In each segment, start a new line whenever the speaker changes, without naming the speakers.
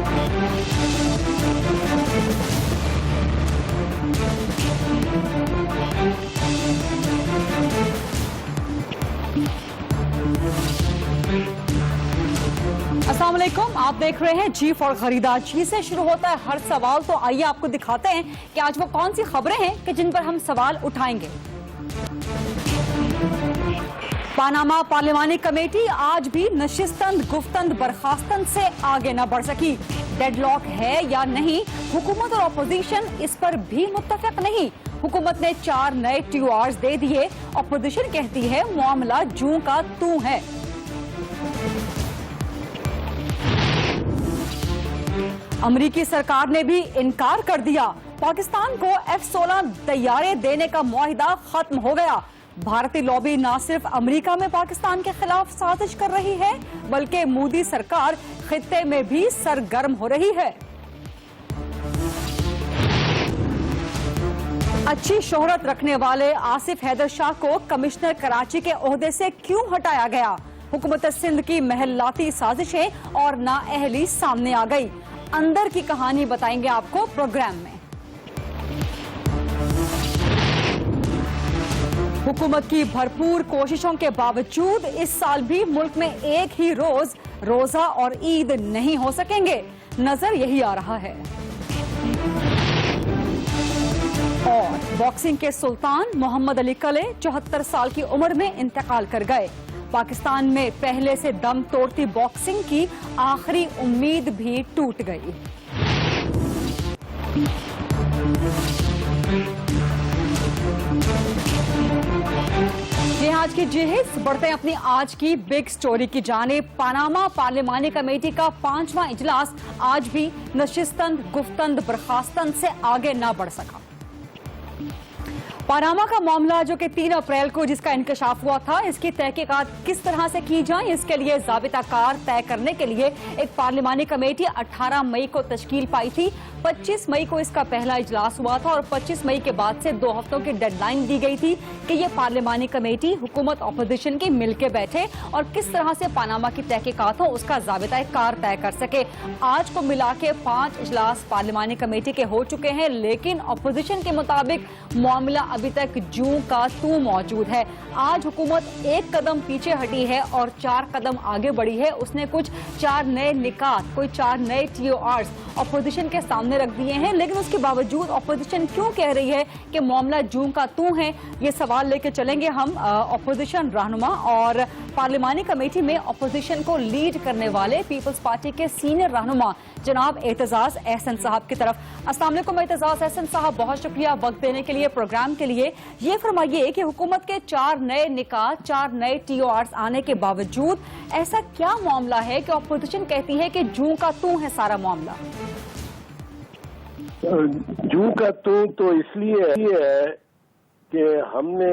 अस्सलाम वालेकुम, आप देख रहे हैं जी फॉर खरीदार। जी से शुरू होता है हर सवाल, तो आइए आपको दिखाते हैं कि आज वो कौन सी खबरें हैं कि जिन पर हम सवाल उठाएंगे। पानामा पार्लिमानी कमेटी आज भी नशिस्तंद गुफ्तंद बर्खास्तंद से आगे न बढ़ सकी। डेडलॉक है या नहीं, हुकूमत और अपोजिशन इस पर भी मुत्तफिक नहीं। हुकूमत ने 4 नए TORs दे दिए, अपोजिशन कहती है मामला जूं का तू है। अमरीकी सरकार ने भी इनकार कर दिया, पाकिस्तान को F-16 तैयारे देने का मुआहिदा खत्म हो गया। भारतीय लॉबी न सिर्फ अमेरिका में पाकिस्तान के खिलाफ साजिश कर रही है, बल्कि मोदी सरकार खित्ते में भी सरगर्म हो रही है। अच्छी शोहरत रखने वाले आसिफ हैदर शाह को कमिश्नर कराची के ओहदे से क्यों हटाया गया? हुकूमत सिंध की महलाती साजिशें और नाअहली सामने आ गई। अंदर की कहानी बताएंगे आपको प्रोग्राम में। हुकूमत की भरपूर कोशिशों के बावजूद इस साल भी मुल्क में एक ही रोज रोजा और ईद नहीं हो सकेंगे, नजर यही आ रहा है। और बॉक्सिंग के सुल्तान मोहम्मद अली कले 74 साल की उम्र में इंतकाल कर गए। पाकिस्तान में पहले से दम तोड़ती बॉक्सिंग की आखिरी उम्मीद भी टूट गई। ये आज की जिहिस बढ़ते हैं अपनी आज की बिग स्टोरी की जानिब। पानामा पार्लिमानी कमेटी का 5वां इजलास आज भी नशिस्तंद गुफ्तंद बर्खास्तंद से आगे न बढ़ सका। पानामा का मामला जो कि 3 अप्रैल को जिसका इंकशाफ हुआ था, इसकी तहकीकात किस तरह से की जाए, इसके लिए ज़ाबिता कार तय करने के लिए एक पार्लिमानी कमेटी 18 मई को तश्कील पाई थी। 25 मई को इसका पहला इजलास हुआ था और 25 मई के बाद से 2 हफ्तों की डेडलाइन दी गई थी कि ये पार्लिमानी कमेटी हुकूमत अपोजिशन की मिलके बैठे और किस तरह से पानामा की तहकीकात हो उसका ज़ाबिता कार तय कर सके। आज को मिला के 5 इजलास पार्लिमानी कमेटी के हो चुके हैं, लेकिन अपोजिशन के मुताबिक मामला अभी तक जूं का तू मौजूद है। आज हुकूमत एक कदम पीछे हटी है और 4 कदम आगे बढ़ी है। उसने कुछ 4 नए निकात, कोई 4 नए TORs अपोजिशन के सामने रख दिए हैं, लेकिन उसके बावजूद अपोजिशन क्यों कह रही है कि मामला जूं का तू है, ये सवाल लेकर चलेंगे हम अपोजिशन रहनुमा और पार्लिमानी कमेटी में अपोजिशन को लीड करने वाले पीपल्स पार्टी के सीनियर रहनुमा जनाब एतजाज अहसन साहब की तरफ। अस्सलाम वालेकुम एतजाज अहसन साहब, बहुत शुक्रिया वक्त देने के लिए, प्रोग्राम के लिए। ये फरमाइए कि हुकूमत के 4 नए निकात, 4 नए TORs आने के बावजूद ऐसा क्या मामला है कि अपोजिशन कहती है कि जूं का तू है सारा मामला?
जूं का तू तो इसलिए है कि हमने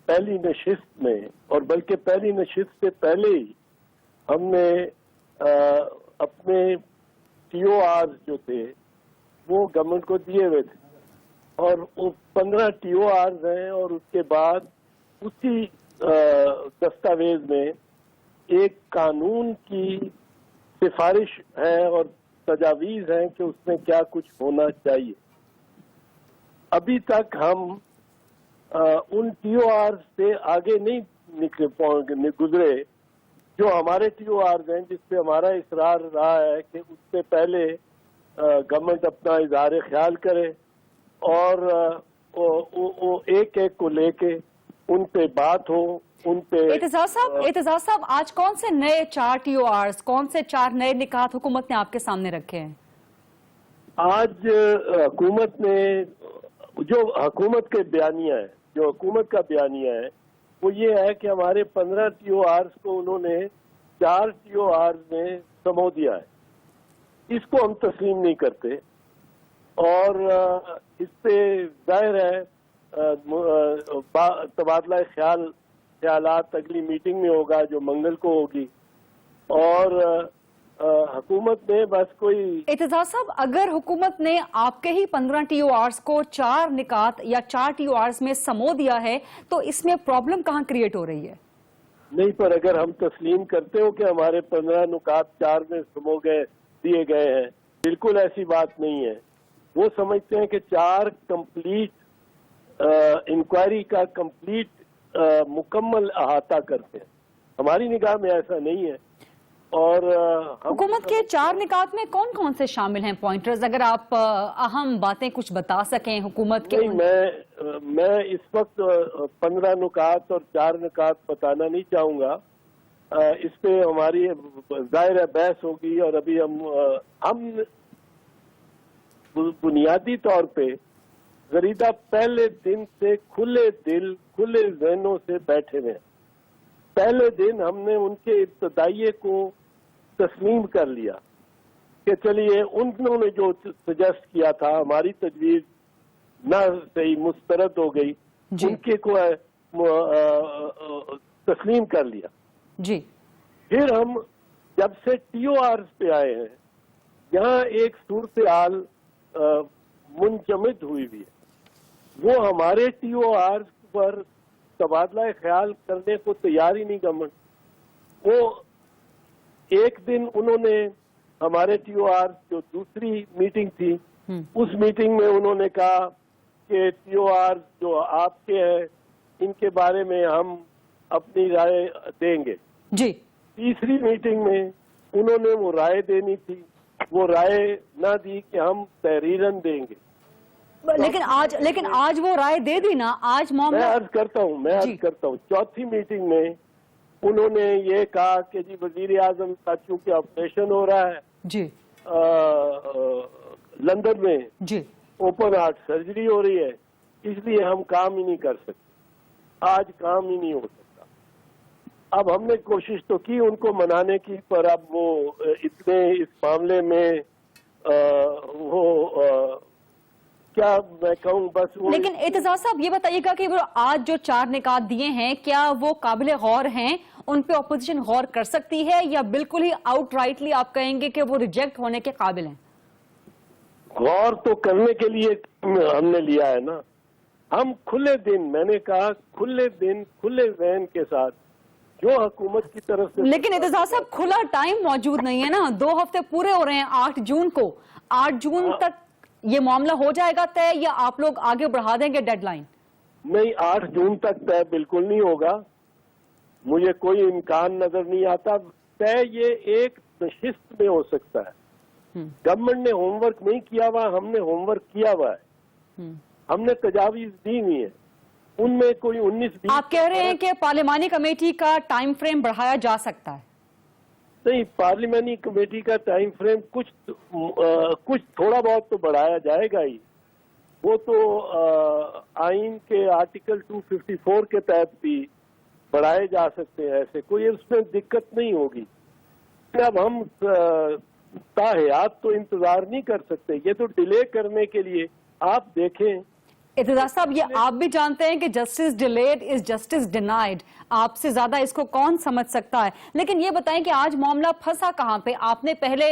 पहली नशिस्त में, और बल्कि पहली नशिस्त से पहले ही हमने अपने TORs जो थे वो गवर्नमेंट को दिए हुए थे और वो 15 TORs हैं और उसके बाद उसी दस्तावेज में एक कानून की सिफारिश है और तजावीज हैं कि उसमें क्या कुछ होना चाहिए। अभी तक हम उन TORs से आगे नहीं गुजरे जो हमारे TORs हैं, जिसपे हमारा इसरार रहा है कि उससे पहले गवर्नमेंट अपना इज़हार ख्याल करे और वो एक एक को लेके उन पे बात हो, उन पे।
एतजाज साहब, आज कौन से नए 4 TORs, कौन से 4 नए निकात हुकूमत ने आपके सामने रखे हैं?
आज हुकूमत ने जो हुकूमत के बयानिया है, जो हुकूमत का बयानिया है वो ये है कि हमारे 15 TORs को उन्होंने 4 TORs में समो दिया है। इसको हम तस्लीम नहीं करते और इस पे जाहिर है तबादला ख्यालात अगली मीटिंग में होगा जो मंगल को होगी और हुकूमत ने बस कोई।
एतजाज साहब, अगर हुकूमत ने आपके ही 15 TORs को 4 निकात या 4 TORs में समो दिया है तो इसमें प्रॉब्लम कहाँ क्रिएट हो रही है?
नहीं, पर अगर हम तस्लीम करते हो कि हमारे 15 नुकात 4 में समो गए دیے گئے ہیں, بالکل ایسی بات نہیں ہے. وہ سمجھتے ہیں کہ 4 کمپلیٹ انکوائری کا کمپلیٹ مکمل احاطہ کرتے ہیں. ہماری نگاہ میں ایسا نہیں ہے. اور
حکومت کے 4 نکات میں کون کون سے شامل ہیں پوائنٹرز؟ اگر آپ اہم باتیں کچھ بتا سکیں حکومت کے.
میں اس وقت 15 نکات اور 4 نکات بتانا نہیں چاہوں گا. اس پہ ہماری ظاہر ہے بحث ہوگی, اور ابھی ہم بنیادی طور پہ غریدہ پہلے دن سے کھلے دل کھلے ذہنوں سے بیٹھے ہوئے ہیں. پہلے دن ہم نے ان کے ابتدائیے کو تسلیم کر لیا کہ چلیے انہوں نے جو سجیسٹ کیا تھا, ہماری تجویز نہ صحیح مسترد ہو گئی, ان کے کو تسلیم کر لیا.
جی.
پھر ہم جب سے ٹی او آرز پہ آئے ہیں, یہاں ایک صورتحال منجمد ہوئی ہے. وہ ہمارے ٹی او آرز پر تبادلہ خیال کرنے کو تیار ہی نہیں گورنمنٹ. وہ ایک دن انہوں نے ہمارے ٹی او آر جو دوسری میٹنگ تھی, اس میٹنگ میں انہوں نے کہا کہ ٹی او آر جو آپ کے ہیں ان کے بارے میں ہم اپنی رائے دیں گے.
جی.
تیسری میٹنگ میں انہوں نے وہ رائے دینی تھی, وہ رائے نہ دی کہ ہم تحریراً دیں گے.
لیکن آج وہ رائے دے دی نا. آج معاملہ
میں عرض کرتا ہوں چوتھی میٹنگ میں انہوں نے یہ کہا کہ جی وزیر اعظم کا چونکہ آپریشن ہو رہا ہے
جی
لندن میں,
جی
اوپن ہارٹ سرجری ہو رہی ہے, اس لیے ہم کام ہی نہیں کر سکتے. آج کام ہی نہیں ہو سکتا. اب ہم نے کوشش تو کی ان کو منانے کی, پر اب وہ اتنے اس معاملے میں وہ کیا میں کہوں بس وہ.
لیکن اعتزاز صاحب یہ بتائیے گا کہ وہ آج جو 4 نکات دیے ہیں کیا وہ قابل غور ہیں, ان پہ اپوزیشن غور کر سکتی ہے, یا بالکل ہی آؤٹ رائٹلی آپ کہیں گے کہ وہ ریجیکٹ ہونے کے قابل ہیں؟
غور تو کرنے کے لیے ہم نے لیا ہے نا. ہم کھلے دن, میں نے کہا کھلے دن کھلے ذہن کے ساتھ جو حکومت کی طرف سے.
لیکن اعتزاز صاحب کھلا ٹائم موجود نہیں ہے نا. 2 ہفتے پورے ہو رہے ہیں 8 جون کو. 8 جون تک یہ معاملہ ہو جائے گا طے, یا آپ لوگ آگے بڑھا دیں گے ڈیڈ لائن؟
نہیں, 8 جون تک طے بالکل نہیں ہوگا. مجھے کوئی امکان نظر نہیں آتا. طے یہ ایک نشست میں ہو سکتا ہے. گورنمنٹ نے ہوم ورک نہیں کیا ہوا, ہم نے ہوم ورک کیا ہوا ہے. ہم نے تجاویز دی ہوئی ہیں, ان میں کوئی 19-20.
آپ کہہ رہے ہیں کہ پارلیمانی کمیٹی کا ٹائم فریم بڑھایا جا سکتا ہے؟
نہیں, پارلیمانی کمیٹی کا ٹائم فریم کچھ تھوڑا بہت تو بڑھایا جائے گا ہی. وہ تو آئین کے آرٹیکل 254 کے تحت بھی بڑھائے جا سکتے ہیں, ایسے کوئی اس میں دقت نہیں ہوگی. اب ہم تاحیات تو انتظار نہیں کر سکتے, یہ تو ڈیلے کرنے کے لیے آپ دیکھیں.
اعتزاز صاحب یہ آپ بھی جانتے ہیں کہ justice delayed is justice denied. آپ سے زیادہ اس کو کون سمجھ سکتا ہے. لیکن یہ بتائیں کہ آج معاملہ پھنسا کہاں پہ؟ آپ نے پہلے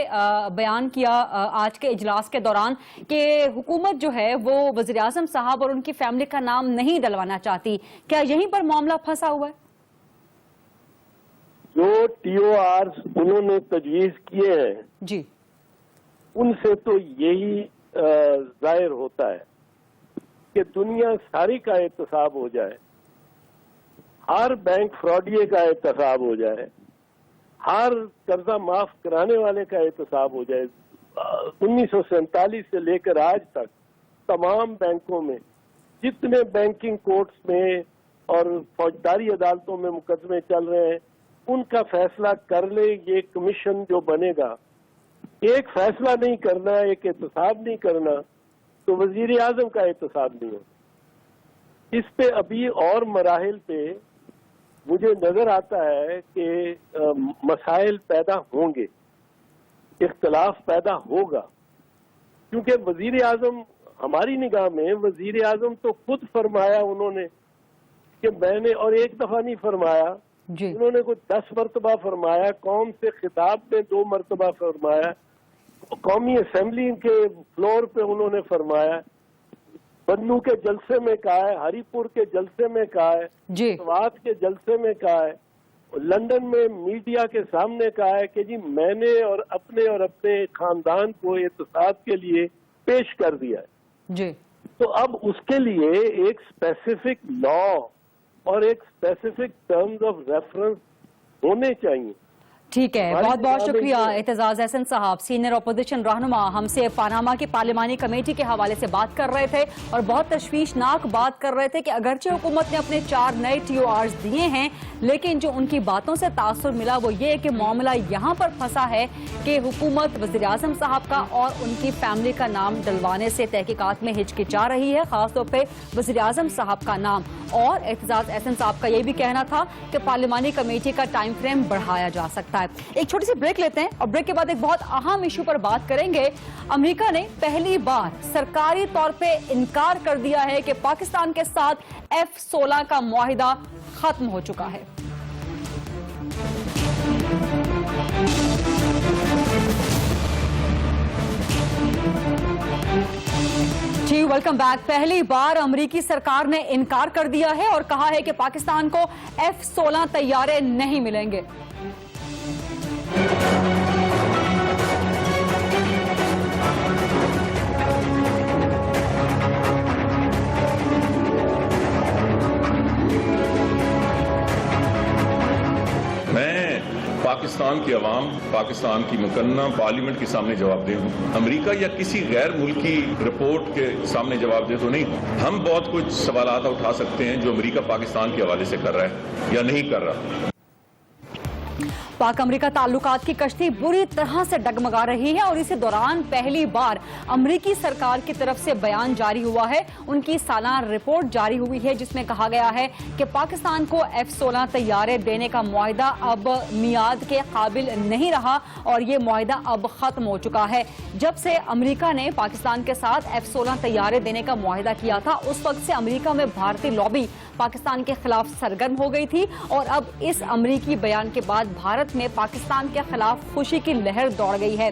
بیان کیا آج کے اجلاس کے دوران کہ حکومت جو ہے وہ وزیر اعظم صاحب اور ان کی فیملی کا نام نہیں ڈلوانا چاہتی. کیا یہیں پر معاملہ پھنسا ہوا ہے؟
جو ٹی او آرز انہوں نے تجویز کیے ہیں
جی,
ان سے تو یہی ظاہر ہوتا ہے کہ دنیا ساری کا احتساب ہو جائے, ہر بینک فراڈیے کا احتساب ہو جائے, ہر قرضہ معاف کرانے والے کا احتساب ہو جائے. 1947 سے لے کر آج تک تمام بینکوں میں جتنے بینکنگ کورٹس میں اور فوجداری عدالتوں میں مقدمے چل رہے ہیں, ان کا فیصلہ کر لے یہ کمیشن جو بنے گا. ایک فیصلہ نہیں کرنا, ایک احتساب نہیں کرنا, تو وزیر اعظم کا احتساب نہیں ہوگا. اس پہ ابھی اور مراحل پہ مجھے نظر آتا ہے کہ مسائل پیدا ہوں گے, اختلاف پیدا ہوگا. کیونکہ وزیر اعظم, ہماری نگاہ میں وزیر اعظم تو خود فرمایا انہوں نے کہ میں نے, اور ایک دفعہ نہیں فرمایا, انہوں نے کوئی 10 مرتبہ فرمایا, قوم سے خطاب میں 2 مرتبہ فرمایا, قومی اسمبلی کے فلور پہ انہوں نے فرمایا, بنو کے جلسے میں کہا ہے, ہری پور کے جلسے میں کہا ہے, سوات کے جلسے میں کہا ہے, لندن میں میڈیا کے سامنے کہا ہے کہ جی میں نے اور اپنے خاندان کو احتساب کے لیے پیش کر دیا ہے
جی
تو اب اس کے لیے ایک اسپیسیفک لا اور ایک اسپیسیفک ٹرمز آف ریفرنس ہونے چاہیے.
ٹھیک ہے, بہت بہت شکریہ اعتزاز احسن صاحب, سینئر اپوزیشن رہنما, ہم سے پاناما کی پارلیمانی کمیٹی کے حوالے سے بات کر رہے تھے اور بہت تشویشناک بات کر رہے تھے کہ اگرچہ حکومت نے اپنے 4 نئے TORs دیے ہیں لیکن جو ان کی باتوں سے تاثر ملا وہ یہ ہے کہ معاملہ یہاں پر پھنسا ہے کہ حکومت وزیر اعظم صاحب کا اور ان کی فیملی کا نام ڈلوانے سے تحقیقات میں ہچکچا رہی ہے, خاص طور پہ وزیر اعظم صاحب کا نام. اور اعتزاز احسن صاحب کا یہ بھی کہنا تھا کہ پارلیمانی کمیٹی کا ٹائم فریم بڑھایا جا سکتا ہے. ایک چھوٹی سی بریک لیتے ہیں اور بریک کے بعد ایک بہت اہم ایشو پر بات کریں گے. امریکہ نے پہلی بار سرکاری طور پہ انکار کر دیا ہے کہ پاکستان کے ساتھ F-16 کا معاہدہ ختم ہو چکا ہے. جی ویلکم بیک. پہلی بار امریکی سرکار نے انکار کر دیا ہے اور کہا ہے کہ پاکستان کو F-16 طیارے نہیں ملیں گے.
پاکستان کی عوام, پاکستان کی مکنہ پارلیمنٹ کے سامنے جواب دہ ہوں. امریکہ یا کسی غیر ملکی رپورٹ کے سامنے جواب دہ تو نہیں ہوں. ہم بہت کچھ سوالات اٹھا سکتے ہیں جو امریکہ پاکستان کے حوالے سے کر رہا ہے یا نہیں کر رہا.
پاک امریکہ تعلقات کی کشتی بری طرح سے ڈگمگا رہی ہے اور اسی دوران پہلی بار امریکی سرکار کی طرف سے بیان جاری ہوا ہے. ان کی سالانہ رپورٹ جاری ہوئی ہے جس میں کہا گیا ہے کہ پاکستان کو F-16 طیارے دینے کا معاہدہ اب میعاد کے قابل نہیں رہا اور یہ معاہدہ اب ختم ہو چکا ہے. جب سے امریکہ نے پاکستان کے ساتھ F-16 طیارے دینے کا معاہدہ کیا تھا اس وقت سے امریکہ میں بھارتی لابی پاکستان کے خلاف سرگرم ہو گئی تھی اور اب اس امریکی بیان کے بعد بھارت میں پاکستان کے خلاف خوشی کی لہر دوڑ گئی ہے.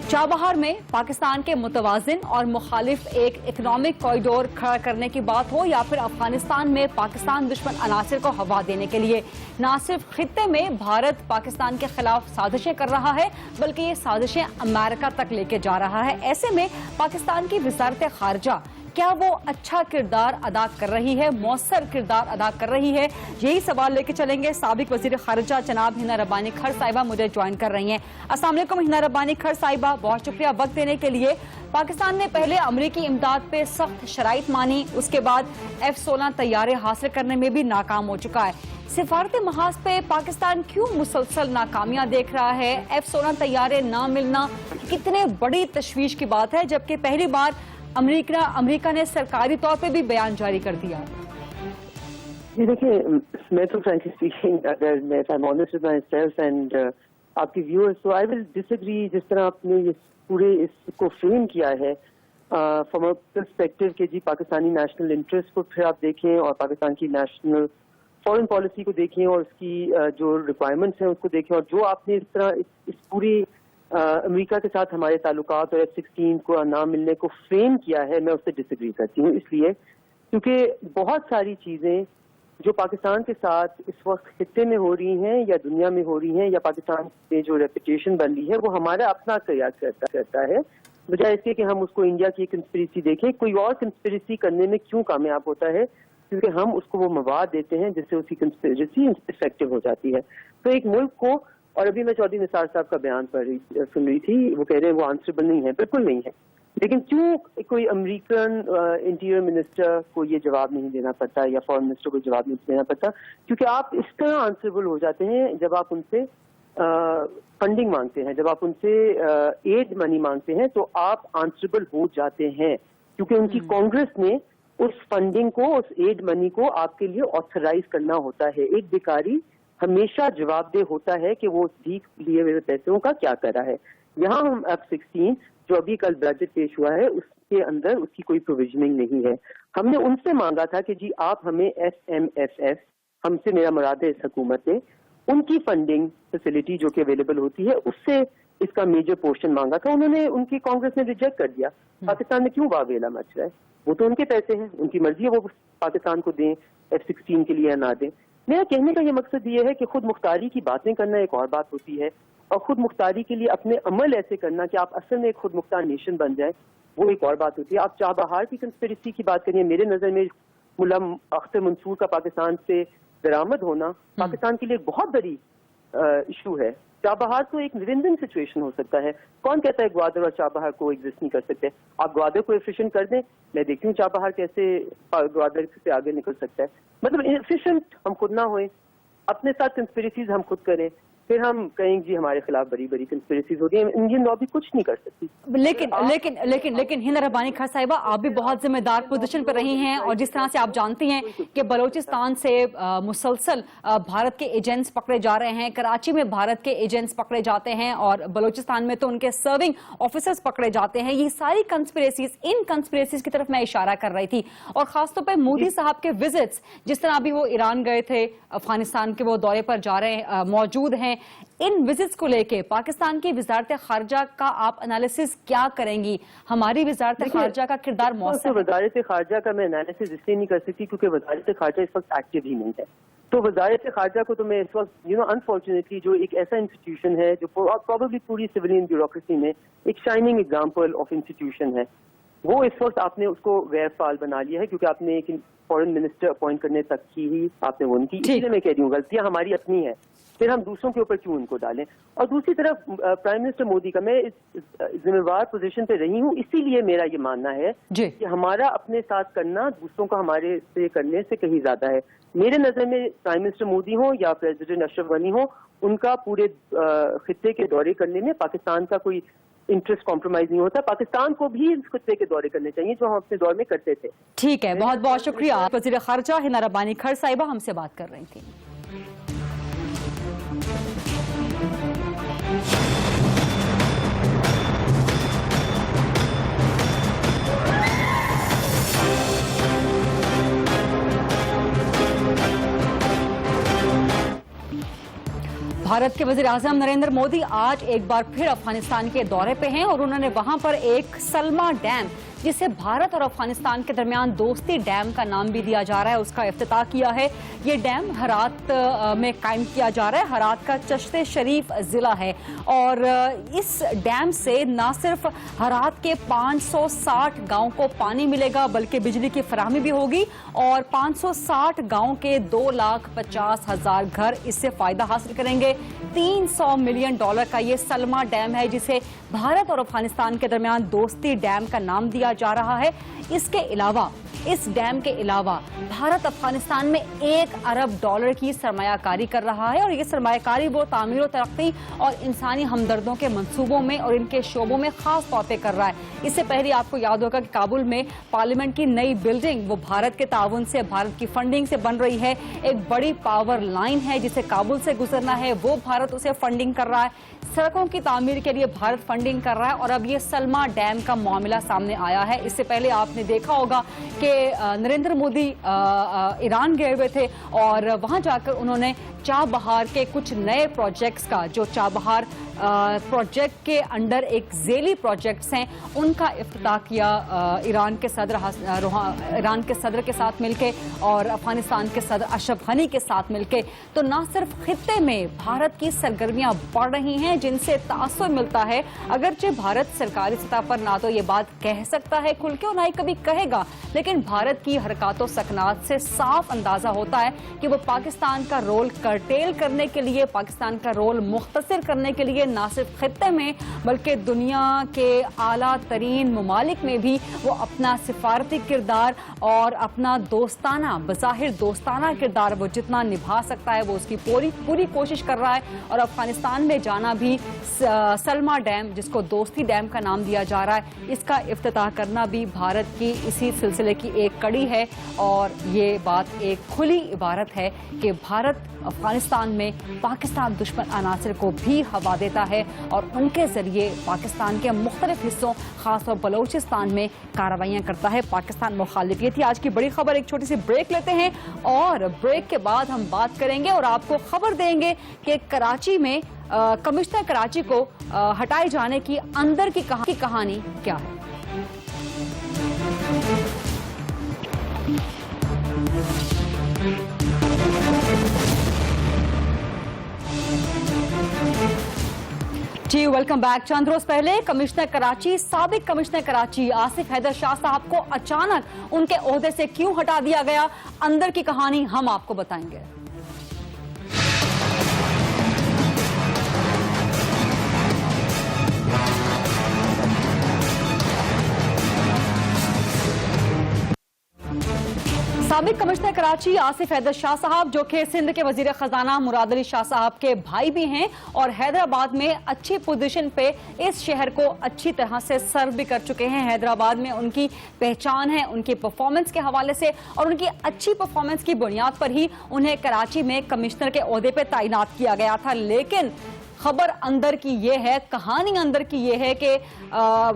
چابہار میں پاکستان کے متوازن اور مخالف ایک اکنامک کوریڈور کھڑا کرنے کی بات ہو یا پھر افغانستان میں پاکستان دشمن عناصر کو ہوا دینے کے لیے, نہ صرف خطے میں بھارت پاکستان کے خلاف سازشیں کر رہا ہے بلکہ یہ سازشیں امریکہ تک لے کے جا رہا ہے. ایسے میں پاکستان کی وزارت خارجہ کیا وہ اچھا کردار ادا کر رہی ہے, مؤثر کردار ادا کر رہی ہے؟ یہی سوال لے کے چلیں گے. سابق وزیر خارجہ جناب ہنا ربانی کھر صاحبہ مجھے جوائن کر رہی ہیں. السلام علیکم ہنا ربانی کھر صاحبہ, بہت شکریہ وقت دینے کے لیے. پاکستان نے پہلے امریکی امداد پہ سخت شرائط مانی, اس کے بعد F-16 طیارے حاصل کرنے میں بھی ناکام ہو چکا ہے. سفارتی محاذ پہ پاکستان کیوں مسلسل ناکامیاں دیکھ رہا ہے؟ F-16 طیارے نہ ملنا کتنے بڑی تشویش کی بات ہے جبکہ پہلی بار امریکہ نے سرکاری طور پہ بھی بیان جاری کر دیا.
جی دیکھیں, میں تو فرینکلی اسپیکنگ اگر میں honest with my self and آپ کی ویورز تو آئی ول ڈس ایگری جس طرح آپ نے یہ پورے اس کو فریم کیا ہے فرام اے پرسپیکٹو کہ جی پاکستانی نیشنل انٹرسٹ کو پھر آپ دیکھیں اور پاکستان کی نیشنل فارن پالیسی کو دیکھیں اور اس کی جو ریکوائرمنٹس ہیں اس کو دیکھیں اور جو آپ نے اس طرح اس پوری امریکہ کے ساتھ ہمارے تعلقات اور F-16 کو نہ ملنے کو فریم کیا ہے, میں اس سے ڈس ایگری کرتی ہوں. اس لیے کیونکہ بہت ساری چیزیں جو پاکستان کے ساتھ اس وقت خطے میں ہو رہی ہیں یا دنیا میں ہو رہی ہیں یا پاکستان میں جو ریپوٹیشن بن رہی ہے وہ ہمارا اپنا قیاس کرتا ہے, بجائے اس کے کہ ہم اس کو انڈیا کی کنسپریسی دیکھیں. کوئی اور کنسپریسی کرنے میں کیوں کامیاب ہوتا ہے؟ کیونکہ ہم اس کو وہ مواد دیتے ہیں جس سے اس کی کنسپریسی افیکٹو ہو جاتی ہے. تو ایک ملک کو, اور ابھی میں چودھری نثار صاحب کا بیان سن رہی تھی, وہ کہہ رہے ہیں وہ آنسربل نہیں ہے. بالکل نہیں ہے, لیکن کیوں کوئی امریکن انٹیریئر منسٹر کو یہ جواب نہیں دینا پڑتا یا فارن منسٹر کو جواب نہیں دینا پڑتا؟ کیونکہ آپ اس طرح آنسربل ہو جاتے ہیں جب آپ ان سے فنڈنگ مانگتے ہیں, جب آپ ان سے ایڈ منی مانگتے ہیں تو آپ آنسربل ہو جاتے ہیں کیونکہ ان کی کانگریس نے اس فنڈنگ کو, اس ایڈ منی کو آپ کے لیے آتھرائز کرنا ہوتا ہے. ایک بیکاری ہمیشہ جواب دہ ہوتا ہے کہ وہ ٹھیک لیے ہوئے پیسوں کا کیا کرا ہے. یہاں ہم F-16 جو ابھی کل بجٹ پیش ہوا ہے اس کے اندر اس کی کوئی پروویژننگ نہیں ہے. ہم نے ان سے مانگا تھا کہ جی آپ ہمیں FMFS, ہم سے میرا مراد ہے اس حکومت ہے, ان کی فنڈنگ فیسلٹی جو کہ اویلیبل ہوتی ہے اس سے اس کا میجر پورشن مانگا تھا. انہوں نے, ان کی کانگریس نے ریجیکٹ کر دیا. پاکستان میں کیوں واویلا مچ رہا ہے؟ وہ تو ان کے پیسے ہیں, ان کی مرضی ہے وہ پاکستان کو دیں F-16 کے لیے نہ دیں. میرا کہنے کا یہ مقصد یہ ہے کہ خود مختاری کی باتیں کرنا ایک اور بات ہوتی ہے، اور خود مختاری کے لیے اپنے عمل ایسے کرنا کہ آپ اصل میں ایک خود مختار نیشن بن جائیں، وہ ایک اور بات ہوتی ہے۔ آپ چابہار کی کنسپریسی کی بات کریے، میرے نظر میں ملا اختر منصور کا پاکستان سے درآمد ہونا پاکستان کے لیے ایک بہت بڑی ایشو ہے۔ چابہار تو ایک ون سچویشن ہو سکتا ہے۔ کون کہتا ہے گوادر اور چابہار کو ایگزسٹ نہیں کر سکتے؟ آپ گوادر کو ایفیشینٹ کر دیں، میں دیکھتی ہوں چابہار کیسے گوادر سے آگے نکل سکتا ہے۔ مطلب ایفیشینٹ ہم خود نہ ہوئیں، اپنے ساتھ کنسپریسیز ہم خود کریں، پھر ہم کہیں جی ہمارے خلاف بڑی بڑی کنسپریسیز ہوتی ہیں، انڈین لابی کچھ نہیں کر سکتی۔
لیکن ہند ربانی خان صاحبہ، آپ بھی بہت ذمہ دار پوزیشن پہ رہی ہیں، اور جس طرح سے آپ جانتی ہیں کہ بلوچستان سے مسلسل بھارت کے ایجنٹس پکڑے جا رہے ہیں، کراچی میں بھارت کے ایجنٹس پکڑے جاتے ہیں، اور بلوچستان میں تو ان کے سرونگ آفیسرز پکڑے جاتے ہیں، یہ ساری کنسپریسیز، ان کنسپریسیز کی طرف میں اشارہ کر رہی تھی، اور خاص طور پہ مودی صاحب کے وزٹس، جس طرح ابھی وہ ایران گئے تھے، افغانستان کے وہ دورے پر جا رہے ہیں، موجود ہیں، ان وزٹس کو لے کے پاکستان کی وزارت خارجہ کا آپ انالیسز کیا کریں گی؟ ہماری وزارت خارجہ کا کردار مؤثر ہے؟
وزارت خارجہ کا میں انالیسز اس لیے نہیں کر سکتی کیونکہ وزارت خارجہ اس وقت ایکٹیو ہی نہیں ہے۔ تو وزارت خارجہ کو تو میں اس وقت انفارچونیٹلی جو ایک ایسا انسٹیٹیوشن ہے جو پروبیبلی پوری سویلین بیوروکریسی میں ایک شائننگ ایگزامپل آف انسٹیٹیوشن ہے، وہ اس وقت آپ نے اس کو غیر فعال بنا لیا ہے کیونکہ آپ نے ایک فورن منسٹر اپوائنٹ کرنے تک کی ہی آپ نے وہ نہیں کی۔ اس لیے میں کہہ رہی ہوں غلطیاں ہماری اپنی ہیں، پھر ہم دوسروں کے اوپر کیوں ان کو ڈالیں؟ اور دوسری طرف پرائم منسٹر مودی کا، میں اس ذمہ دار پوزیشن پہ رہی ہوں، اسی لیے میرا یہ ماننا ہے کہ ہمارا اپنے ساتھ کرنا دوسروں کا ہمارے سے کرنے سے کہیں زیادہ ہے۔ میرے نظر میں پرائم منسٹر مودی ہوں یا پریزیڈنٹ اشرف غنی ہوں، ان کا پورے خطے کے دورے کرنے میں پاکستان کا کوئی انٹرسٹ کمپرومائز نہیں ہوتا۔ پاکستان کو بھی اس خطے کے دورے کرنے چاہیے جو ہم اپنے دور میں کرتے تھے۔
ٹھیک ہے، بہت بہت شکریہ۔ وزیر خارجہ ہند ربانی کھڑ صاحبہ ہم سے بات کر رہی تھی۔ بھارت کے وزیر اعظم نریندر مودی آج ایک بار پھر افغانستان کے دورے پہ ہیں، اور انہوں نے وہاں پر ایک سلما ڈیم، جسے بھارت اور افغانستان کے درمیان دوستی ڈیم کا نام بھی دیا جا رہا ہے، اس کا افتتاح کیا ہے۔ یہ ڈیم ہرات میں قائم کیا جا رہا ہے۔ ہرات کا چشت شریف ضلع ہے، اور اس ڈیم سے نہ صرف ہرات کے 560 گاؤں کو پانی ملے گا بلکہ بجلی کی فراہمی بھی ہوگی، اور 560 گاؤں کے 2,50,000 گھر اس سے فائدہ حاصل کریں گے۔ $300 ملین کا یہ سلما ڈیم ہے جسے بھارت اور افغانستان کے درمیان دوستی ڈیم کا نام دیا جا رہا ہے۔ اس ڈیم کے علاوہ بھارت افغانستان میں $1 ارب کی سرمایہ کاری کر رہا ہے، اور یہ سرمایہ کاری وہ تعمیر و ترقی اور انسانی ہمدردوں کے منصوبوں میں اور ان کے شعبوں میں خاص طور پہ کر رہا ہے۔ اس سے پہلے آپ کو یاد ہوگا کہ کابل میں پارلیمنٹ کی نئی بلڈنگ وہ بھارت کے تعاون سے، بھارت کی فنڈنگ سے بن رہی ہے۔ ایک بڑی پاور لائن ہے جسے کابل سے گزرنا ہے، وہ بھارت اسے فنڈنگ کر رہا ہے۔ سڑکوں کی تعمیر کے لیے بھارت فنڈنگ کر رہا ہے، اور اب یہ سلما ڈیم کا معاملہ سامنے آیا ہے۔ اس سے پہلے آپ نے دیکھا ہوگا کہ نریندر مودی ایران گئے ہوئے تھے، اور وہاں جا کر انہوں نے چابہار کے کچھ نئے پروجیکٹس کا، جو چابہار پروجیکٹ کے انڈر ایک ذیلی پروجیکٹس ہیں، ان کا افتتاح کیا ایران کے صدر کے ساتھ مل کے اور افغانستان کے صدر اشرف غنی کے ساتھ مل کے۔ تو نہ صرف خطے میں بھارت کی سرگرمیاں بڑھ رہی ہیں جن سے تاثر ملتا ہے، اگرچہ بھارت سرکاری سطح پر نہ تو یہ بات کہہ سکتا ہے کھل کے اور نہ ہی کبھی کہے گا، لیکن بھارت کی حرکات و سکنات سے صاف اندازہ ہوتا ہے کہ وہ پاکستان کا رول کرٹیل کرنے کے لیے، پاکستان کا رول مختصر کرنے کے لیے نہ صرف خطے میں بلکہ دنیا کے اعلیٰ ترین ممالک میں بھی وہ اپنا سفارتی کردار اور اپنا دوستانہ، بظاہر دوستانہ کردار وہ جتنا نبھا سکتا ہے وہ اس کی پوری کوشش کر رہا ہے۔ اور افغانستان میں جانا بھی، سلما ڈیم جس کو دوستی ڈیم کا نام دیا جا رہا ہے، اس کا افتتاح کرنا بھی بھارت کی اسی سلسلے کی ایک کڑی ہے، اور یہ بات ایک کھلی عبارت ہے کہ بھارت افغانستان میں پاکستان دشمن عناصر کو بھی ہوا دیتا ہے اور ان کے ذریعے پاکستان کے مختلف حصوں خاص طور بلوچستان میں کارروائیاں کرتا ہے پاکستان مخالف۔ یہ تھی آج کی بڑی خبر۔ ایک چھوٹی سی بریک لیتے ہیں، اور بریک کے بعد ہم بات کریں گے اور آپ کو خبر دیں گے کہ کراچی میں کمشنر کراچی کو ہٹائے جانے کی اندر کی کہانی کیا ہے۔ जी वेलकम बैक। चंद रोज पहले कमिश्नर कराची, साबिक कमिश्नर कराची आसिफ हैदर शाह साहब को अचानक उनके ओहदे से क्यों हटा दिया गया, अंदर की कहानी हम आपको बताएंगे। साबिक कमिश्नर कराची आसिफ हैदर शाह साहब, जो कि सिंध के वजीर खजाना मुराद अली शाह साहब के भाई भी हैं और हैदराबाद में अच्छी पोजीशन पे इस शहर को अच्छी तरह से सर्व भी कर चुके हैं। हैदराबाद में उनकी पहचान है उनकी परफॉर्मेंस के हवाले से, और उनकी अच्छी परफॉर्मेंस की बुनियाद पर ही उन्हें कराची में कमिश्नर के ओहदे पे तैनात किया गया था। लेकिन खबर अंदर की ये है, कहानी अंदर की ये है कि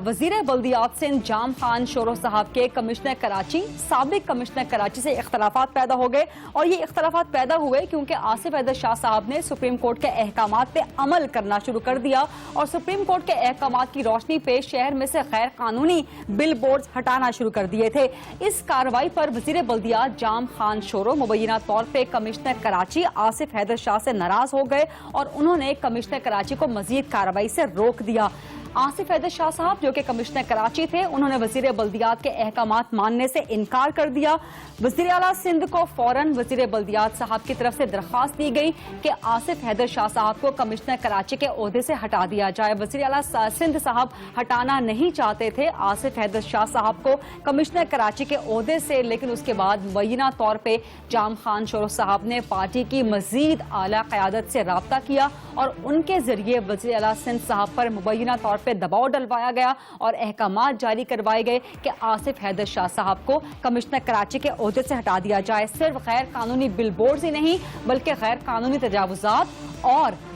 वजीर बल्दियात सिंध जाम खान शोरो साहब के कमिश्नर कराची, साबिक कमिश्नर कराची से इख्तलाफात पैदा हो गए। और ये इख्तलाफात पैदा हुए क्योंकि आसिफ हैदर शाह साहब ने सुप्रीम कोर्ट के अहकामात पे अमल करना शुरू कर दिया और सुप्रीम कोर्ट के अहकामात की रोशनी पे शहर में से गैर कानूनी बिल बोर्ड हटाना शुरू कर दिए थे। इस कार्रवाई पर वजीर बल्दियात जाम खान शोरो मुबैना तौर पर कमिश्नर कराची आसिफ हैदर शाह से नाराज हो गए और उन्होंने कमिश्नर कराची को मजीद कार्रवाई से रोक दिया। आसिफ हैदर शाह साहब, जो कि कमिश्नर कराची थे, उन्होंने वजीर बल्दियात के अहकामात मानने से इनकार कर दिया। वजीर आला सिंध को फौरन वजीर बल्दियात साहब की तरफ से दरख्वास्त दी गई कि आसिफ हैदर शाह साहब को कमिश्नर कराची के ओहदे से हटा दिया जाए। वजीर आला सिंध साहब हटाना नहीं चाहते थे आसिफ हैदर शाह साहब को कमिश्नर कराची के ओहदे से, लेकिन उसके बाद मुबैना तौर पर जाम खान शोरो साहब ने पार्टी की मजीद आला क़यादत से राब्ता किया और उनके जरिए वजीर आला सिंध साहब पर मुबैना तौर पे दबाव डलवाया गया और अहकामात जारी करवाए गए कि आसिफ हैदर शाह साहब को कमिश्नर कराची के ओहदे से हटा दिया जाए। सिर्फ गैर कानूनी बिल बोर्ड ही नहीं बल्कि गैर कानूनी तजावुजात और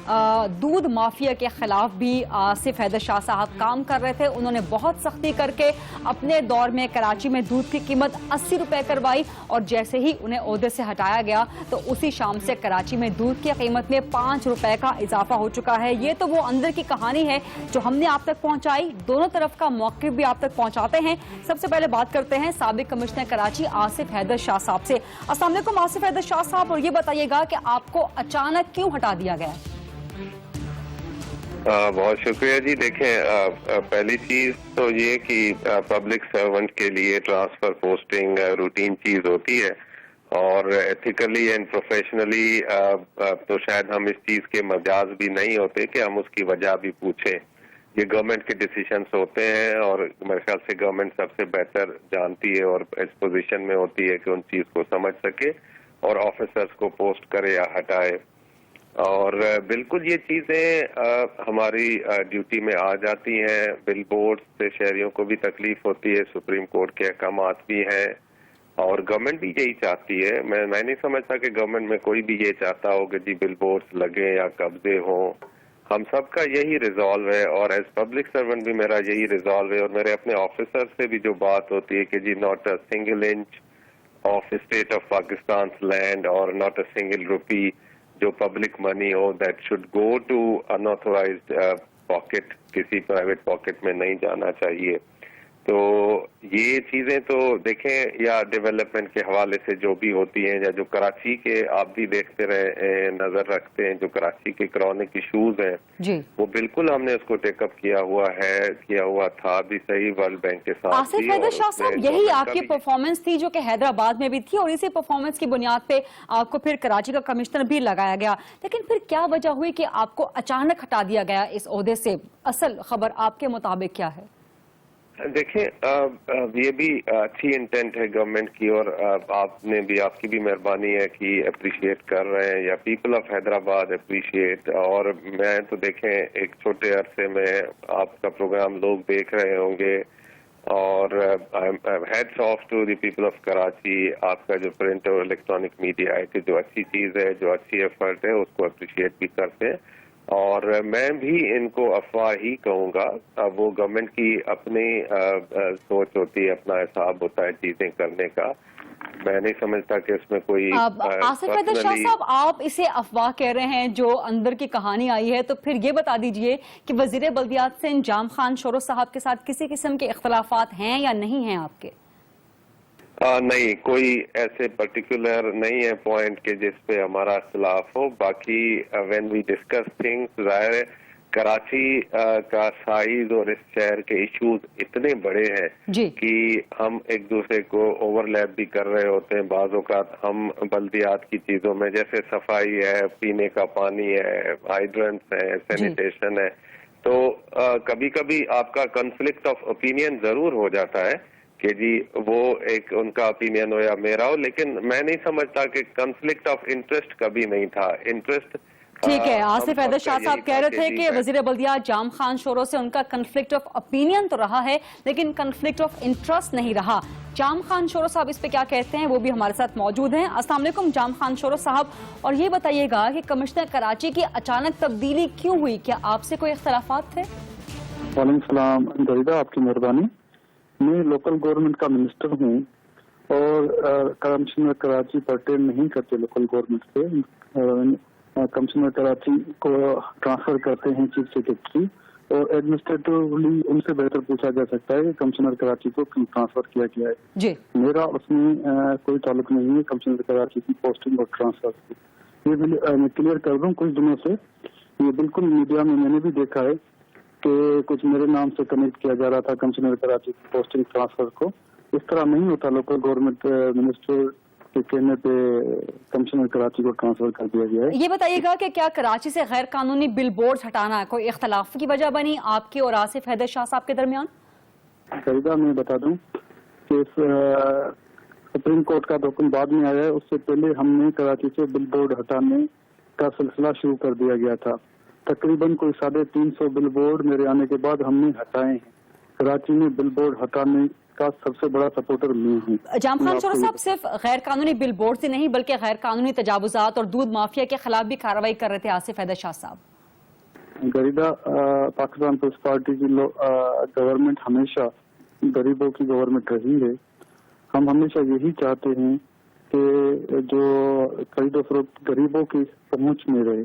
दूध माफिया के खिलाफ भी आसिफ हैदर शाह साहब काम कर रहे थे। उन्होंने बहुत सख्ती करके अपने दौर में कराची में दूध की कीमत 80 रुपए करवाई और जैसे ही उन्हें ओहदे से हटाया गया तो उसी शाम से कराची में दूध की कीमत में 5 रुपए का इजाफा हो चुका है। ये तो वो अंदर की कहानी है जो हमने आप तक पहुंचाई, दोनों तरफ का मौक़िफ़ भी आप तक पहुंचाते हैं। सबसे पहले बात करते हैं साबिक कमिश्नर कराची आसिफ हैदर शाह साहब से। अस्सलाम वालेकुम आसिफ हैदर शाह साहब, और ये बताइएगा कि आपको अचानक क्यों हटा दिया गया?
बहुत शुक्रिया जी। देखें, पहली चीज तो ये कि पब्लिक सर्वेंट के लिए ट्रांसफर पोस्टिंग रूटीन चीज होती है और एथिकली एंड प्रोफेशनली तो शायद हम इस चीज के मजाज भी नहीं होते कि हम उसकी वजह भी पूछें। ये गवर्नमेंट के डिसीजंस होते हैं और मेरे ख्याल से गवर्नमेंट सबसे बेहतर जानती है और इस पोजीशन में होती है कि उन चीज को समझ सके और ऑफिसर्स को पोस्ट करे या हटाए। और बिल्कुल ये चीजें हमारी ड्यूटी में आ जाती हैं। बिल बोर्ड से शहरियों को भी तकलीफ होती है, सुप्रीम कोर्ट के अहकामात भी हैं और गवर्नमेंट भी यही चाहती है। मैं नहीं समझता कि गवर्नमेंट में कोई भी ये चाहता हो कि जी बिल बोर्ड्स लगे या कब्जे हों। हम सबका यही रिजॉल्व है और एज पब्लिक सर्वेंट भी मेरा यही रिजॉल्व है और मेरे अपने ऑफिसर से भी जो बात होती है कि जी not a single inch of state of Pakistan land और नॉट अ सिंगल रुपी जो पब्लिक मनी हो that should go to unauthorized pocket, किसी प्राइवेट पॉकेट में नहीं जाना चाहिए। तो ये चीजें तो देखें या डेवलपमेंट के हवाले से जो भी होती हैं या जो कराची के आप भी देखते रहे नजर रखते हैं, जो कराची के क्रॉनिक इशूज हैं
जी,
वो बिल्कुल हमने उसको टेकअप किया हुआ था भी सही वर्ल्ड बैंक के साथ।
आसिफ हैदर शाह साहब, यही आपकी परफॉर्मेंस थी जो कि हैदराबाद में भी थी और इसी परफॉर्मेंस की बुनियाद पे आपको फिर कराची का कमिश्नर भी लगाया गया। लेकिन फिर क्या वजह हुई कि आपको अचानक हटा दिया गया इस ओहदे से? असल खबर आपके मुताबिक क्या है?
देखिए, ये भी अच्छी इंटेंट है गवर्नमेंट की और आपने भी, आपकी भी मेहरबानी है कि अप्रिशिएट कर रहे हैं या पीपल ऑफ हैदराबाद अप्रिशिएट। और मैं तो देखें एक छोटे अरसे में आपका प्रोग्राम लोग देख रहे होंगे और heads off to the people of Karachi. आपका जो प्रिंट और इलेक्ट्रॉनिक मीडिया है कि जो अच्छी चीज़ है, जो अच्छी एफर्ट है, उसको अप्रिशिएट भी करते हैं और मैं भी इनको अफवाह ही कहूँगा। वो गवर्नमेंट की अपनी सोच होती है, अपना हिसाब होता है चीजें करने का। मैं नहीं समझता कि इसमें कोई
आसिफ हैदर शाह साहब, आप इसे अफवाह कह रहे हैं, जो अंदर की कहानी आई है, तो फिर ये बता दीजिए कि वजीर बल्दियात सिंध जाम खान शोरो साहब के साथ किसी किस्म के इख्तलाफात हैं या नहीं हैं आपके?
नहीं, कोई ऐसे पर्टिकुलर नहीं है पॉइंट के जिस पे हमारा इख्तिलाफ हो। बाकी व्हेन वी डिस्कस थिंग्स, जाहिर है कराची का साइज और इस शहर के इश्यूज इतने बड़े हैं
जी।
कि हम एक दूसरे को ओवरलैप भी कर रहे होते हैं। बाज़ औक़ात हम बल्दियात की चीज़ों में, जैसे सफाई है, पीने का पानी है, हाइड्रेंट्स है, सैनिटेशन है, तो कभी कभी आपका कॉन्फ्लिक्ट ऑफ ओपिनियन ज़रूर हो जाता है कि जी वो एक उनका ओपिनियन हो या मेरा हो, लेकिन मैं नहीं समझता कि कॉन्फ्लिक्ट ऑफ इंटरेस्ट कभी नहीं था। इंटरेस्ट
ठीक है, आसिफ हैदर शाह साहब कह रहे थे कि वजीर बल्दियात जाम खान शोरो से उनका कन्फ्लिक्ट ऑफ ओपिनियन तो रहा है लेकिन कन्फ्लिक्ट ऑफ इंटरेस्ट नहीं रहा। जाम खान शोरो साहब इस पे क्या कहते हैं, वो भी हमारे साथ मौजूद हैं। अस्सलाम वालेकुम जाम खान शोरो साहब, और ये बताइएगा कि कमिश्नर कराची की अचानक तब्दीली क्यों हुई, क्या आपसे कोई इख्तलाफात थे?
वालेकुम सलाम गरीदा, आपकी मेहरबानी। मैं लोकल गवर्नमेंट का मिनिस्टर हूँ और कमिश्नर कराची परटेन नहीं करते लोकल गवर्नमेंट से। कमिश्नर कराची को ट्रांसफर करते हैं चीफ सेक्रेटरी, और एडमिनिस्ट्रेटिवली उनसे बेहतर पूछा जा सकता है कि कमिश्नर कराची को क्यों ट्रांसफर किया गया है
जी।
मेरा उसमें कोई ताल्लुक नहीं है कमिश्नर कराची की पोस्टिंग और ट्रांसफर से। ये मैं क्लियर कर दूं, कुछ दिनों से ये बिल्कुल मीडिया में मैंने भी देखा है कि कुछ मेरे नाम से कनेक्ट किया जा रहा था कमिश्नर कराची की पोस्टिंग ट्रांसफर को। इस तरह नहीं होता, लोकल गवर्नमेंट मिनिस्टर के कहने पे कमिश्नर कराची को ट्रांसफर कर दिया गया है।
ये बताइएगा कि क्या कराची से गैर कानूनी बिल बोर्ड हटाना कोई इख्तलाफ की वजह बनी आपके और आसिफ हैदर शाह साहब के दरमियान?
फरीदा, मैं बता दूं कि सुप्रीम कोर्ट का हुक्म बाद में आया है, उससे पहले हमने कराची से बिल बोर्ड हटाने का सिलसिला शुरू कर दिया गया था। तकरीबन कोई 350 बिल बोर्ड मेरे आने के बाद हमने हटाए हैं। कराची में बिल बोर्ड हटाने का सबसे बड़ा सपोर्टर मैं हूँ।
जाम खान शोरो साहब सिर्फ गैर कानूनी बिल बोर्ड से नहीं बल्कि गैर कानूनी तजावुजात और दूध माफिया के खिलाफ भी कार्रवाई कर रहे थे आसिफ हैदर शाह साहब।
गरीदा, पाकिस्तान पीपल्स पार्टी की गवर्नमेंट हमेशा गरीबों की गवर्नमेंट रही है। हम हमेशा यही चाहते हैं कि जो खरीदो फरोख्त गरीबों की पहुंच में रहे,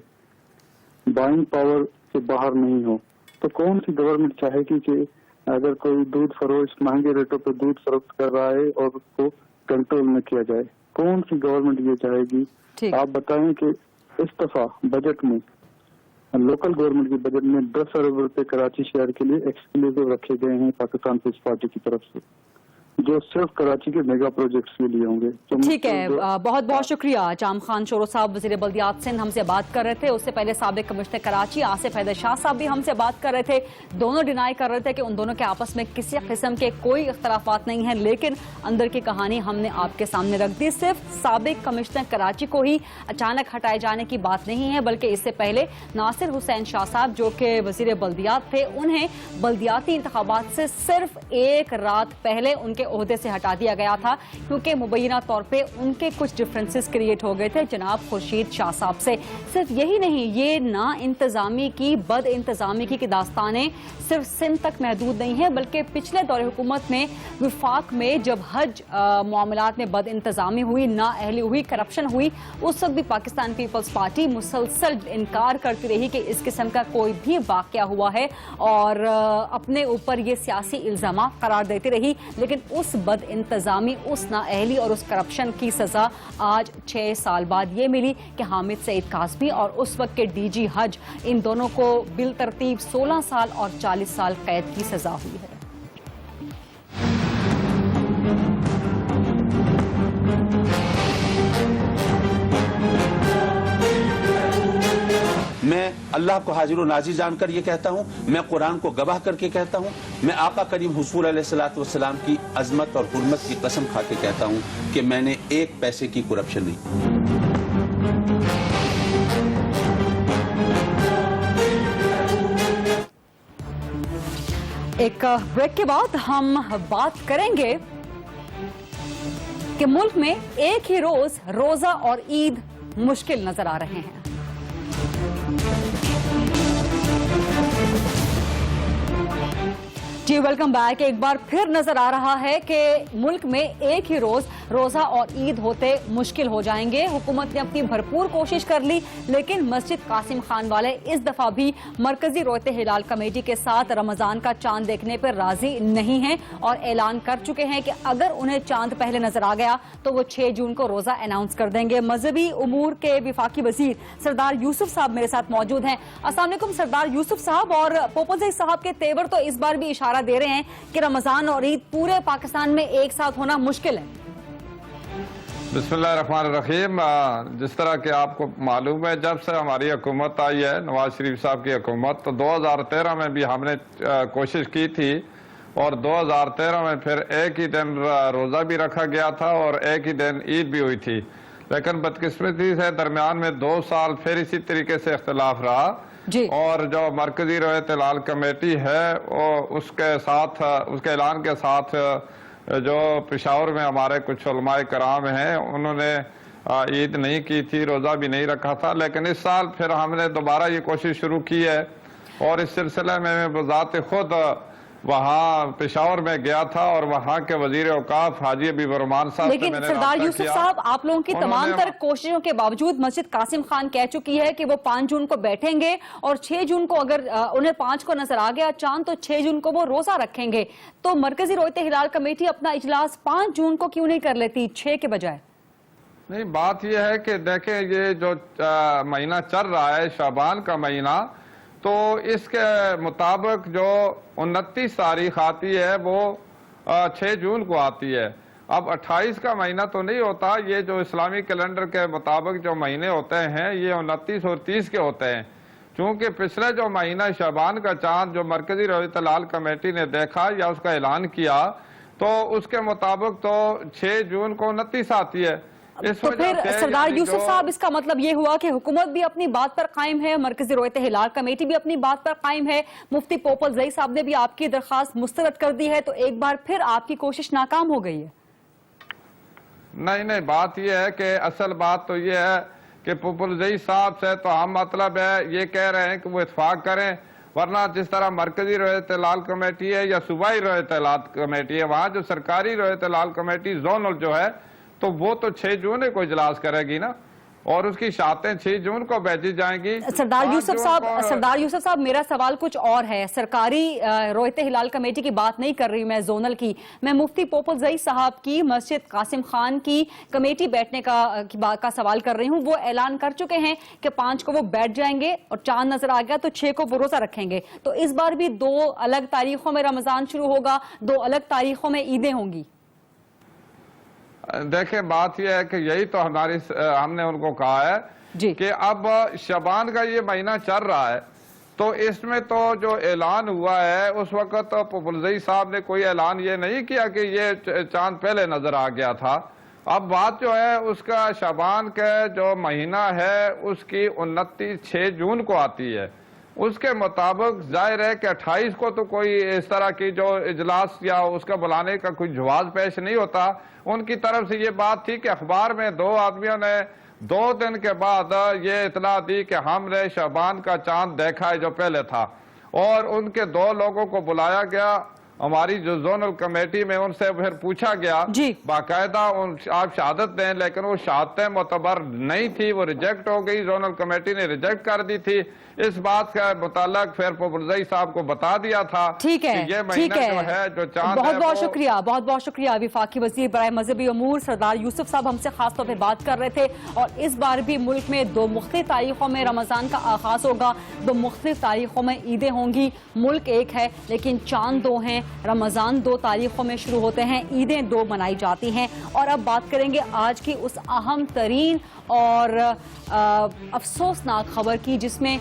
बाइंग पावर से बाहर नहीं हो। तो कौन सी गवर्नमेंट चाहेगी कि अगर कोई दूध फरोश महंगे रेटों पे दूध फरोख्त कर रहा है और उसको कंट्रोल में किया जाए? कौन सी गवर्नमेंट ये चाहेगी? आप बताएं कि इस दफा बजट में, लोकल गवर्नमेंट के बजट में 10 अरब रुपए कराची शहर के लिए एक्सक्लूसिव रखे गए हैं पाकिस्तान पीपल्स पार्टी की तरफ से, जो सिर्फ कराची के मेगा प्रोजेक्ट्स के लिए होंगे।
ठीक है, बहुत बहुत शुक्रिया जाम खान शोरो साहब, वज़ीर बल्दियात सिंध हमसे बात कर रहे थे। उससे पहले साबिक कमिश्नर कराची आसिफ हैदर शाह साहब भी हमसे बात कर रहे थे। दोनों डिनाई कर रहे थे कि उन दोनों के आपस में किसी किस्म के कोई इख्तलाफात नहीं है, लेकिन अंदर की कहानी हमने आपके सामने रख दी। सिर्फ साबिक कमिश्नर कराची को ही अचानक हटाए जाने की बात नहीं है, बल्कि इससे पहले नासिर हुसैन शाह साहब जो कि वज़ीर बल्दियात थे, उन्हें बल्दियाती इंतखाबात से सिर्फ एक रात पहले उनके ओहदे से हटा दिया गया था, क्योंकि मुबैना तौर पे उनके कुछ डिफरेंसेस क्रिएट हो गए थे जनाब खुर्शीद शाह साहब से। सिर्फ यही नहीं, ये ना इंतजामी की बद इंतजामी की दास्तानें सिर्फ सिंध तक महदूद नहीं है, बल्कि पिछले दौरे हुकूमत में विफाक में जब हज मामलात में बद इंतजामी हुई, नाअहली हुई, करप्शन हुई, उस वक्त भी पाकिस्तान पीपल्स पार्टी मुसलसल इनकार करती रही कि इस किस्म का कोई भी वाकया हुआ है और अपने ऊपर ये सियासी इल्जाम करार देती रही। लेकिन उस बद इंतजामी, उस नाअहली और उस करप्शन की सजा आज 6 साल बाद ये मिली कि हामिद सईद कासमी और उस वक्त के डीजी हज, इन दोनों को बिल तरतीब 16 साल और 40 साल कैद की सजा हुई है।
मैं अल्लाह को हाजिर व नाज़िर जानकर ये कहता हूँ, मैं कुरान को गवाह करके कहता हूँ, मैं आका करीम हुजूर अलैहिस्सलातु वस्सलाम की अजमत और हुर्मत की कसम खा के कहता हूँ कि मैंने एक पैसे की करप्शन नहीं।
एक ब्रेक के बाद हम बात करेंगे कि मुल्क में एक ही रोज रोजा और ईद मुश्किल नजर आ रहे हैं। जी वेलकम बैक। एक बार फिर नजर आ रहा है कि मुल्क में एक ही रोज रोजा और ईद होते मुश्किल हो जाएंगे। हुकूमत ने अपनी भरपूर कोशिश कर ली, लेकिन मस्जिद कासिम खान वाले इस दफा भी मरकजी रोयते हिलाल कमेटी के साथ रमजान का चांद देखने पर राजी नहीं हैं और ऐलान कर चुके हैं कि अगर उन्हें चांद पहले नजर आ गया तो वो 6 जून को रोजा अनाउंस कर देंगे। मजहबी उमूर के विफाकी वजीर सरदार यूसुफ साहब मेरे साथ मौजूद हैं। अस्सलाम वालेकुम सरदार यूसुफ साहब। और पोपल साहब के तेवर तो इस बार भी इशारा दे रहे हैं कि रमजान और ईद पूरे पाकिस्तान में एक साथ होना मुश्किल है।
बिस्मिल्लाहिर्रहमानिर्रहीम। जिस तरह के आपको मालूम है, जब से हमारी हुकूमत आई है, नवाज शरीफ साहब की हुकूमत, तो 2013 में भी हमने कोशिश की थी और 2013 में फिर एक ही दिन रोज़ा भी रखा गया था और एक ही दिन ईद भी हुई थी। लेकिन बदकिस्मती से दरमियान में 2 साल फिर इसी तरीके से इख्तिलाफ रहा और जो मरकजी रोयत हिलाल कमेटी है वो उसके साथ, उसके ऐलान के साथ जो पेशावर में हमारे कुछ उलमाए कराम हैं उन्होंने ईद नहीं की थी, रोज़ा भी नहीं रखा था। लेकिन इस साल फिर हमने दोबारा ये कोशिश शुरू की है और इस सिलसिले में मैं बज़ात खुद वहाँ पेशावर में गया था और वहाँ के वजीर औकाफ हाजी हबीब रहमान साहब।
लेकिन सरदार यूसुफ साहब, आप लोगों की तमाम तर कोशिशों के बावजूद मस्जिद कासिम खान कह चुकी है कि वो 5 जून को बैठेंगे और 6 जून को अगर उन्हें 5 को नजर आ गया चांद तो 6 जून को वो रोजा रखेंगे। तो मरकजी रोयते हिलाल कमेटी अपना इजलास 5 जून को क्यों नहीं कर लेती 6 के बजाय?
नहीं, बात यह है कि देखें ये जो महीना चल रहा है शाबान का महीना, तो इसके मुताबिक जो 29 तारीख आती है वो 6 जून को आती है। अब 28 का महीना तो नहीं होता, ये जो इस्लामी कैलेंडर के मुताबिक जो महीने होते हैं ये 29 और 30 के होते हैं। चूँकि पिछले जो महीना शाबान का चांद जो मरकजी रोयत हिलाल कमेटी ने देखा या उसका ऐलान किया तो उसके मुताबिक तो 6 जून को 29 आती है।
तो फिर सरदार यूसुफ साहब, इसका मतलब ये हुआ कि हुकूमत भी अपनी बात पर कायम है, मरकजी रोयते हिलाल कमेटी भी अपनी बात पर कायम है, मुफ्ती पोपल जई साहब ने भी आपकी दरख्वास्त मुस्तरद कर दी है, तो एक बार फिर आपकी कोशिश नाकाम हो गई है।
नहीं, बात यह है कि असल बात तो ये है कि पोपल जई साहब से तो हम मतलब है ये कह रहे हैं कि वो इत्फाक करें, वरना जिस तरह मरकजी रोयत हिलाल कमेटी है या सूबाई रोयत हिलाल कमेटी है, वहाँ जो सरकारी रोयत हिलाल कमेटी जोनल जो है तो वो तो 6 जून को इजलास करेगी ना और उसकी शातें 6 जून को भेजी जाएंगी।
सरदार यूसुफ साहब, मेरा सवाल कुछ और है। सरकारी रोयते हिलाल कमेटी की बात नहीं कर रही मैं, जोनल की। मैं मुफ्ती पोपल जई साहब की मस्जिद कासिम खान की कमेटी बैठने का सवाल कर रही हूँ। वो ऐलान कर चुके हैं कि 5 को वो बैठ जाएंगे और चांद नजर आ गया तो 6 को वो रोजा रखेंगे। तो इस बार भी 2 अलग तारीखों में रमजान शुरू होगा, 2 अलग तारीखों में ईदें होंगी।
देखें, बात यह है कि यही तो हमने उनको कहा है कि अब शबान का ये महीना चल रहा है तो इसमें तो जो ऐलान हुआ है उस वक्त तो पोपल जई साहब ने कोई ऐलान ये नहीं किया कि ये चांद पहले नजर आ गया था। अब बात जो है उसका शबान का जो महीना है उसकी 6 जून को आती है। उसके मुताबिक जाहिर है कि 28 को तो कोई इस तरह की जो इजलास या उसका बुलाने का कोई जवाब पेश नहीं होता। उनकी तरफ से ये बात थी कि अखबार में 2 आदमियों ने 2 दिन के बाद ये इतला दी कि हमने शाबान का चांद देखा है जो पहले था, और उनके 2 लोगों को बुलाया गया हमारी जो जोनल कमेटी में, उनसे फिर पूछा गया बाकायदा आप शहादत दें, लेकिन वो शहादतें मोतबर नहीं थी, वो रिजेक्ट हो गई, जोनल कमेटी ने रिजेक्ट कर दी थी। इस बात का मुताल्लक फिर पोपल जई साहब को बता दिया था।
ठीक है,
ये महीना जो है जो चांद
बहुत बहुत शुक्रिया, बहुत बहुत शुक्रिया। विफाकी वजीर बराए मजहबी अमूर सरदार यूसुफ साहब हमसे खास तौर पर बात कर रहे थे। और इस बार भी मुल्क में 2 मुख्तलिफ तारीखों में रमजान का आगाज होगा, 2 मुख्तलिफ तारीखों में ईदें होंगी। मुल्क एक है लेकिन चांद 2 हैं। रमजान 2 तारीखों में शुरू होते हैं, ईदें 2 मनाई जाती हैं। और अब बात करेंगे आज की उस अहम तरीन और अफसोसनाक खबर की जिसमें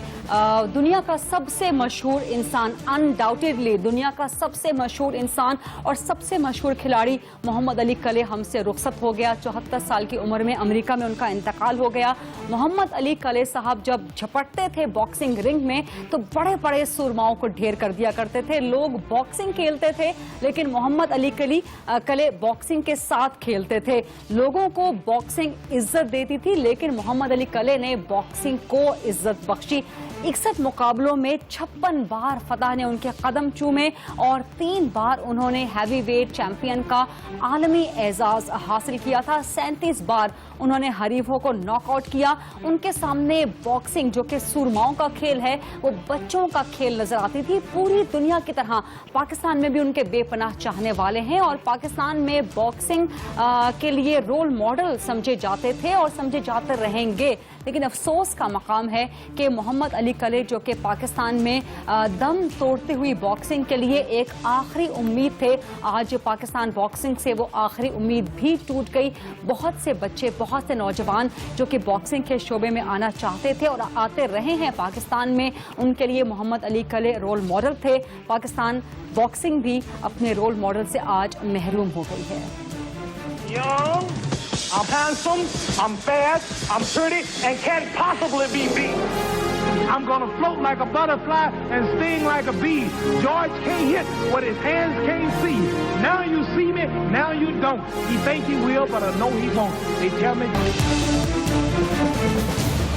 दुनिया का सबसे मशहूर इंसान, अनडाउटेडली दुनिया का सबसे मशहूर इंसान और सबसे मशहूर खिलाड़ी मोहम्मद अली कले हमसे रुखसत हो गया। 74 साल की उम्र में अमेरिका में उनका इंतकाल हो गया। मोहम्मद अली कले साहब जब झपटते थे बॉक्सिंग रिंग में तो बड़े बड़े सुरमाओं को ढेर कर दिया करते थे। लोग बॉक्सिंग खेलते کھیلتے تھے, لیکن محمد علی کلے باکسنگ کے ساتھ کھیلتے تھے. لوگوں کو باکسنگ عزت دیتی تھی, لیکن محمد علی کلے نے باکسنگ کو عزت بخشی. 61 مقابلوں میں 56 بار فتح نے ان کے قدم چومے اور 3 بار انہوں نے ہیوی ویٹ چیمپئن کا عالمی اعزاز حاصل کیا تھا. 37 بار انہوں نے حریفوں کو ناک آؤٹ کیا. ان کے سامنے باکسنگ جو کہ سورماؤں کا کھیل ہے وہ بچوں کا کھیل نظر آتی تھی. پوری دنیا کی طرح پاکستان میں بھی ان کے بے پناہ چاہنے والے ہیں اور پاکستان میں باکسنگ کے لیے رول ماڈل سمجھے جاتے تھے اور سمجھے جاتے رہیں گے. لیکن افسوس کا مقام ہے کہ محمد علی کلے جو کہ پاکستان میں دم توڑتی ہوئی باکسنگ کے لیے ایک آخری امید تھے, آج پاکستان باکسنگ سے وہ آخری امید بھی ٹوٹ گئی. بہت سے بچے, بہت سے نوجوان جو کہ باکسنگ کے شعبے میں آنا چاہتے تھے اور آتے رہے ہیں پاکستان میں, ان کے لیے محمد علی کلے رول ماڈل تھے. پاکستان باکسنگ بھی اپنے رول ماڈل سے آج محروم ہو گئی ہے.
I'm handsome, I'm fast, I'm pretty, and can't possibly be beat. I'm gonna float like a butterfly and sting like a bee. George can't hit what his hands can't see. Now you see me, now you don't. He think he will, but I know he won't. They tell me...